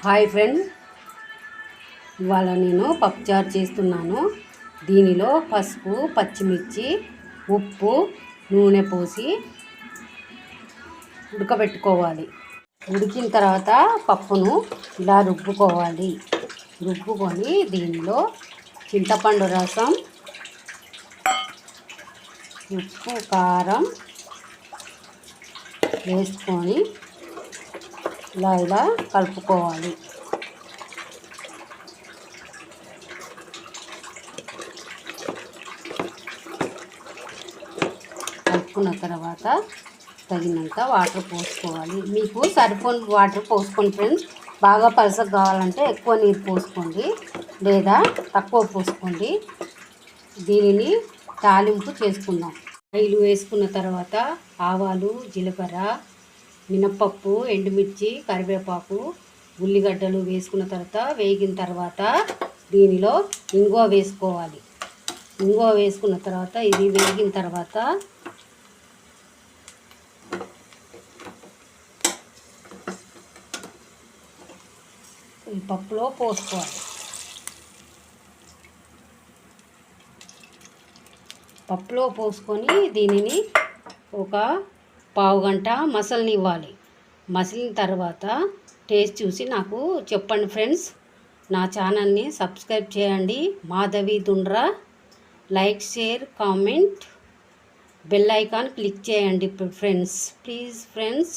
Hi friend, ఇవాళ నేను పప్పుచారు చేస్తున్నాను. దీనిలో పసుపు, పచ్చిమిర్చి, ఉప్పు, నూనె పోసి ఉడకబెట్టుకోవాలి. ఉడికిన తర్వాత పప్పును ఇలా రుబ్బుకోవాలి. రుబ్బుకొని దీనిలో చింతపండు రసం, ఉప్పు, కారం వేసుకొని ఇలా కలుపుకోవాలి. కలుపుకున్న తర్వాత తగినంత వాటర్ పోసుకోవాలి. మీకు సరిపోని వాటర్ పోసుకోండి ఫ్రెండ్స్. బాగా పలసగా కావాలంటే ఎక్కువ నీరు పోసుకోండి, లేదా తక్కువ పోసుకోండి. దీనిని తాలింపు చేసుకుందాం. ఆయిల్ వేసుకున్న తర్వాత ఆవాలు, జీలకర్ర, మినప్పప్పు, ఎండుమిర్చి, కరివేపాకు, ఉల్లిగడ్డలు వేసుకున్న తర్వాత వేగిన తర్వాత దీనిలో ఇంగువ వేసుకోవాలి. ఇంగువ వేసుకున్న తర్వాత ఇది వేగిన తర్వాత ఈ పప్పులో పోసుకోవాలి. పప్పులో పోసుకొని దీనిని ఒక పావుగంట మసలనివ్వాలి. మసిలిన తర్వాత టేస్ట్ చూసి నాకు చెప్పండి ఫ్రెండ్స్. నా ఛానల్ని సబ్స్క్రైబ్ చేయండి. Madhavi Dundra. Like, share, comment, bell icon click చేయండి ఫ్రెండ్స్. Please friends.